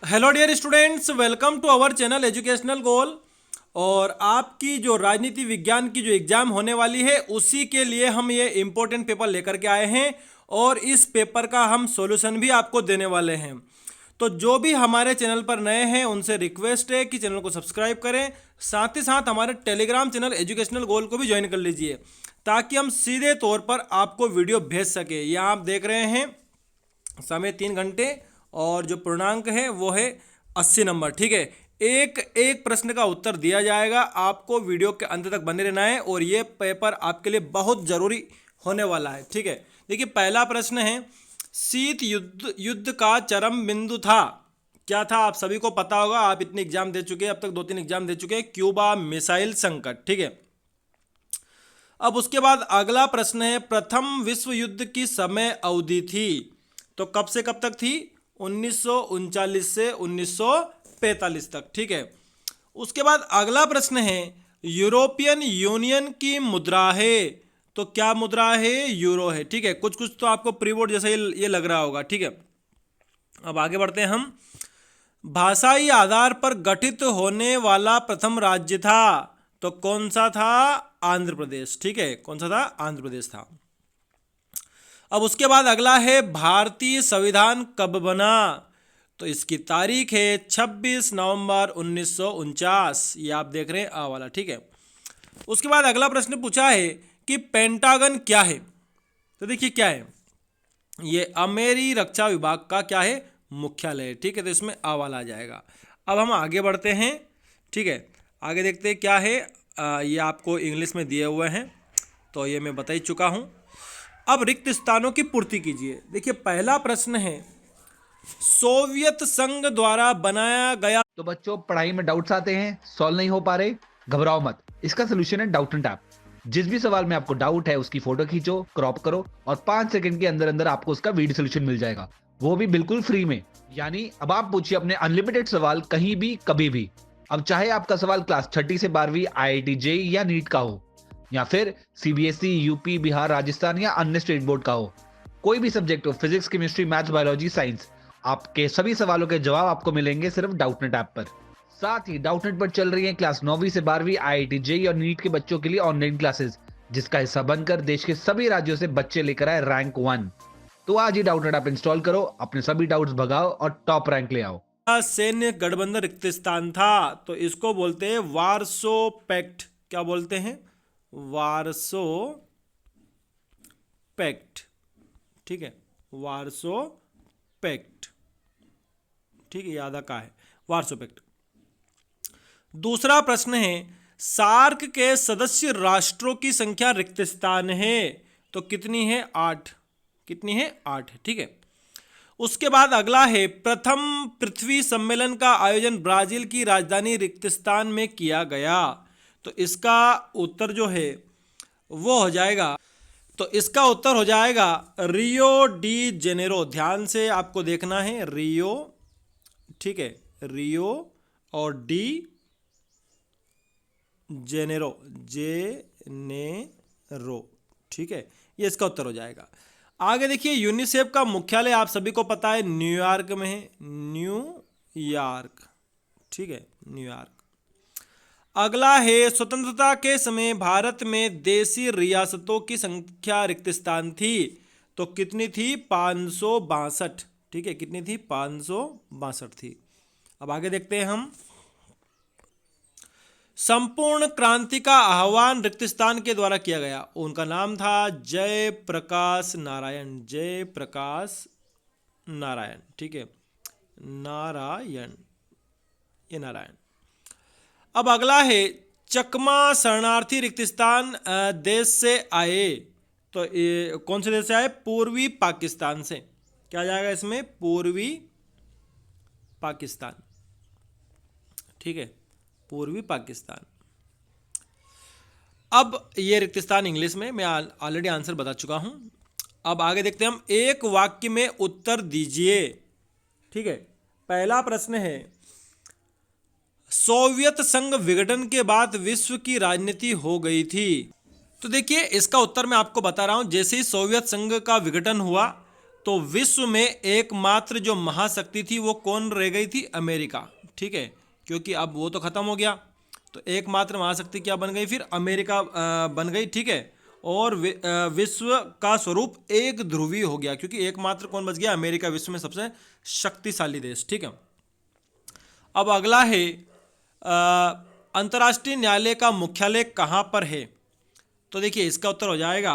Hello dear students, welcome to our channel educational goal. और आपकी जो राजनीति विज्ञान की जो एग्जाम होने वाली है उसी के लिए हम ये इम्पोर्टेंट पेपर लेकर के आए हैं और इस पेपर का हम सॉल्यूशन भी आपको देने वाले हैं। तो जो भी हमारे चैनल पर नए हैं उनसे रिक्वेस्ट है कि चैनल को सब्सक्राइब करें, साथ ही साथ हमारे टेलीग्राम चैनल एजुकेशनल गोल को भी ज्वाइन कर लीजिए ताकि हम सीधे तौर पर आपको वीडियो भेज सके। यहाँ आप देख रहे हैं समय 3 घंटे और जो पूर्णांक है वो है 80 नंबर। ठीक है, एक एक प्रश्न का उत्तर दिया जाएगा, आपको वीडियो के अंत तक बने रहना है और ये पेपर आपके लिए बहुत ज़रूरी होने वाला है। ठीक है, देखिए पहला प्रश्न है, शीत युद्ध युद्ध का चरम बिंदु था, क्या था? आप सभी को पता होगा, आप इतने एग्जाम दे चुके हैं, अब तक 2-3 एग्जाम दे चुके हैं। क्यूबा मिसाइल संकट। ठीक है, अब उसके बाद अगला प्रश्न है, प्रथम विश्व युद्ध की समय अवधि थी, तो कब से कब तक थी? 1939 से 1945 तक। ठीक है, उसके बाद अगला प्रश्न है, यूरोपियन यूनियन की मुद्रा है, तो क्या मुद्रा है? यूरो है। ठीक है, कुछ कुछ तो आपको प्री बोर्ड जैसा ये लग रहा होगा। ठीक है, अब आगे बढ़ते हैं हम। भाषाई आधार पर गठित होने वाला प्रथम राज्य था, तो कौन सा था? आंध्र प्रदेश। ठीक है, कौन सा था? आंध्र प्रदेश था। अब उसके बाद अगला है, भारतीय संविधान कब बना, तो इसकी तारीख है 26 नवंबर 1949। ये आप देख रहे हैं आ वाला। ठीक है, उसके बाद अगला प्रश्न पूछा है कि पेंटागन क्या है, तो देखिए क्या है, ये अमेरिकी रक्षा विभाग का क्या है? मुख्यालय। ठीक है, तो इसमें आ वाला आ जाएगा। अब हम आगे बढ़ते हैं। ठीक है, आगे देखते हैं क्या है। ये आपको इंग्लिश में दिए हुए हैं, तो ये मैं बता ही चुका हूँ। अब रिक्त स्थानों की पूर्ति कीजिए। देखिए पहला प्रश्न है, सोवियत संघ द्वारा बनाया गया। तो बच्चों, पढ़ाई में डाउट्स आते हैं, सॉल्व नहीं हो पा रहे, घबराओ मत। इसका सोल्यूशन है डाउट एंड टैप। जिस भी सवाल में आपको डाउट है उसकी फोटो खींचो, क्रॉप करो और 5 सेकंड के अंदर अंदर आपको उसका वीडियो सोल्यूशन मिल जाएगा, वो भी बिल्कुल फ्री में। यानी अब आप पूछिए अपने अनलिमिटेड सवाल कहीं भी कभी भी। अब चाहे आपका सवाल क्लास 6 से 12वीं आईआईटी जेईई या नीट का हो, या फिर सीबीएसई, यूपी, बिहार, राजस्थान या अन्य स्टेट बोर्ड का हो, कोई भी सब्जेक्ट हो, physics, chemistry, maths, biology, science, आपके सभी सवालों के जवाब आपको मिलेंगे सिर्फ डाउटनेट ऐप पर। साथ ही डाउटनेट पर चल रही है क्लास 9वीं से 12वीं आईआईटी जेईई और नीट के बच्चों के लिए ऑनलाइन क्लासेस, जिसका हिस्सा बनकर देश के सभी राज्यों से बच्चे लेकर आए रैंक 1। तो आज ही डाउटनेट ऐप इंस्टॉल करो, अपने सभी डाउट्स भगाओ और टॉप रैंक ले आओ। सैन्य गठबंधन रिक्त स्थान था, तो इसको बोलते हैं वार्सो पैक्ट। क्या बोलते हैं? Warsaw pact. ठीक है, वार्सो पैक्ट। ठीक है, याद का है वार्सो पैक्ट। दूसरा प्रश्न है, सार्क के सदस्य राष्ट्रों की संख्या रिक्त स्थान है, तो कितनी है? 8। कितनी है? 8 है। ठीक है, उसके बाद अगला है, प्रथम पृथ्वी सम्मेलन का आयोजन ब्राजील की राजधानी रिक्तस्तान में किया गया, तो इसका उत्तर जो है वो हो जाएगा, तो इसका उत्तर हो जाएगा रियो डी जेनेरो। ध्यान से आपको देखना है, रियो। ठीक है, रियो और डी जेनेरो, जेनेरो। ठीक है, ये इसका उत्तर हो जाएगा। आगे देखिए, यूनिसेफ का मुख्यालय आप सभी को पता है न्यूयॉर्क में है, न्यूयॉर्क। ठीक है, न्यूयॉर्क। अगला है, स्वतंत्रता के समय भारत में देशी रियासतों की संख्या रिक्त स्थान थी, तो कितनी थी? 562। ठीक है, कितनी थी? 562 थी। अब आगे देखते हैं हम, संपूर्ण क्रांति का आह्वान रिक्त स्थान के द्वारा किया गया, उनका नाम था जयप्रकाश नारायण। जयप्रकाश नारायण। ठीक है, नारायण, ये नारायण। अब अगला है, चकमा शरणार्थी रिक्त स्थान देश से आए, तो ये कौन से देश से आए? पूर्वी पाकिस्तान से। क्या जाएगा इसमें? पूर्वी पाकिस्तान। ठीक है, पूर्वी पाकिस्तान। अब ये रिक्त स्थान इंग्लिश में मैं ऑलरेडी आंसर बता चुका हूं। अब आगे देखते हैं हम, एक वाक्य में उत्तर दीजिए। ठीक है, पहला प्रश्न है, सोवियत संघ विघटन के बाद विश्व की राजनीति हो गई थी, तो देखिए इसका उत्तर मैं आपको बता रहा हूं। जैसे ही सोवियत संघ का विघटन हुआ तो विश्व में एकमात्र जो महाशक्ति थी वो कौन रह गई थी? अमेरिका। ठीक है, क्योंकि अब वो तो खत्म हो गया, तो एकमात्र महाशक्ति क्या बन गई फिर? अमेरिका बन गई। ठीक है, और विश्व का स्वरूप एक ध्रुवीय हो गया, क्योंकि एकमात्र कौन बच गया? अमेरिका, विश्व में सबसे शक्तिशाली देश। ठीक है, अब अगला है अंतर्राष्ट्रीय न्यायालय का मुख्यालय कहाँ पर है? तो देखिए इसका उत्तर हो जाएगा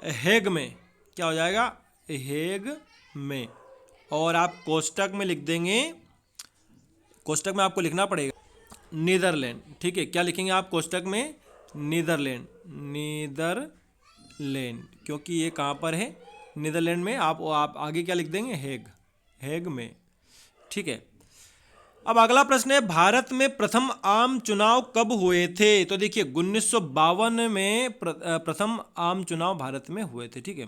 हेग में। क्या हो जाएगा? हेग में। और आप कोष्टक में लिख देंगे, कोष्टक में आपको लिखना पड़ेगा नीदरलैंड। ठीक है, क्या लिखेंगे आप कोष्टक में? नीदरलैंड। नीदरलैंड, क्योंकि ये कहाँ पर है? नीदरलैंड में। आप आगे क्या लिख देंगे? हेग। हेग में। ठीक है, अब अगला प्रश्न है भारत में प्रथम आम चुनाव कब हुए थे? तो देखिए 1952 में प्रथम आम चुनाव भारत में हुए थे। ठीक है,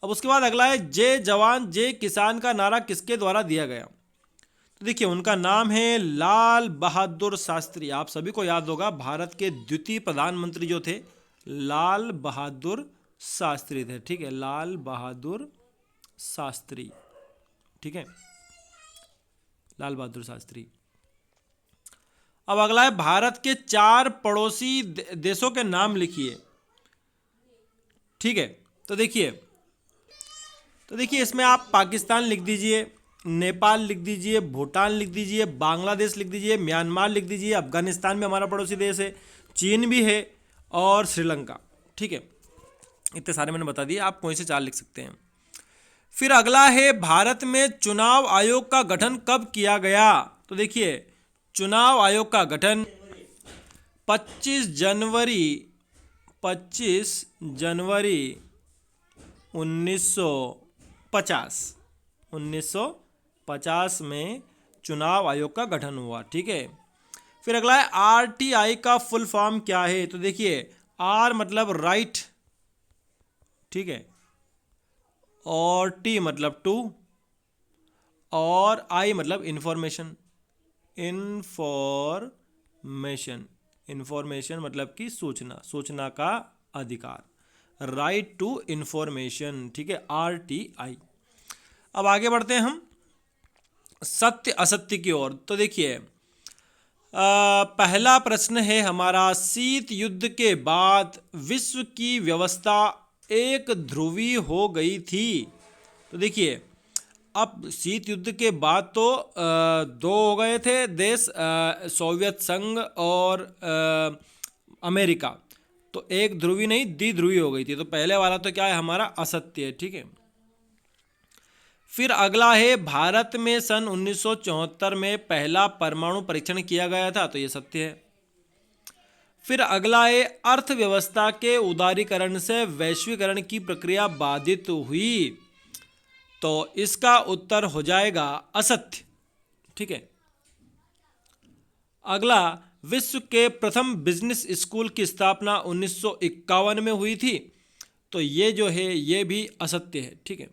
अब उसके बाद अगला है जय जवान जय किसान का नारा किसके द्वारा दिया गया? तो देखिए उनका नाम है लाल बहादुर शास्त्री। आप सभी को याद होगा भारत के द्वितीय प्रधानमंत्री जो थे लाल बहादुर शास्त्री थे। ठीक है, लाल बहादुर शास्त्री। ठीक है, लाल बहादुर शास्त्री। अब अगला है भारत के 4 पड़ोसी देशों के नाम लिखिए। ठीक है, तो देखिए इसमें आप पाकिस्तान लिख दीजिए, नेपाल लिख दीजिए, भूटान लिख दीजिए, बांग्लादेश लिख दीजिए, म्यांमार लिख दीजिए, अफगानिस्तान भी हमारा पड़ोसी देश है, चीन भी है और श्रीलंका। ठीक है, इतने सारे मैंने बता दिए, आप कोई से 4 लिख सकते हैं। फिर अगला है भारत में चुनाव आयोग का गठन कब किया गया? तो देखिए चुनाव आयोग का गठन 25 जनवरी 1950 में चुनाव आयोग का गठन हुआ। ठीक है, फिर अगला है आरटीआई का फुल फॉर्म क्या है? तो देखिए आर मतलब राइट, ठीक है, और टी मतलब टू, और आई मतलब इंफॉर्मेशन। इंफॉर्मेशन मतलब कि सूचना का अधिकार, राइट टू इंफॉर्मेशन। ठीक है, आरटीआई। अब आगे बढ़ते हैं हम सत्य असत्य की ओर। तो देखिए पहला प्रश्न है हमारा, शीत युद्ध के बाद विश्व की व्यवस्था एक ध्रुवीय हो गई थी। तो देखिए अब शीत युद्ध के बाद तो 2 हो गए थे देश, सोवियत संघ और अमेरिका, तो एक ध्रुवीय नहीं द्विध्रुवीय हो गई थी। तो पहले वाला तो क्या है हमारा? असत्य है। ठीक है, फिर अगला है भारत में सन 1974 में पहला परमाणु परीक्षण किया गया था, तो ये सत्य है। फिर अगला है अर्थव्यवस्था के उदारीकरण से वैश्वीकरण की प्रक्रिया बाधित हुई, तो इसका उत्तर हो जाएगा असत्य। ठीक है, अगला विश्व के प्रथम बिजनेस स्कूल की स्थापना 1951 में हुई थी, तो ये जो है ये भी असत्य है। ठीक है,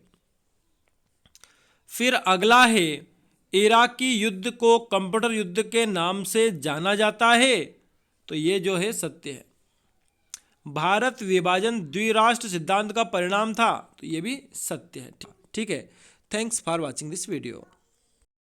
फिर अगला है इराकी युद्ध को कंप्यूटर युद्ध के नाम से जाना जाता है, तो ये जो है सत्य है। भारत विभाजन द्विराष्ट्र सिद्धांत का परिणाम था, तो ये भी सत्य है। ठीक है, thanks for watching this video.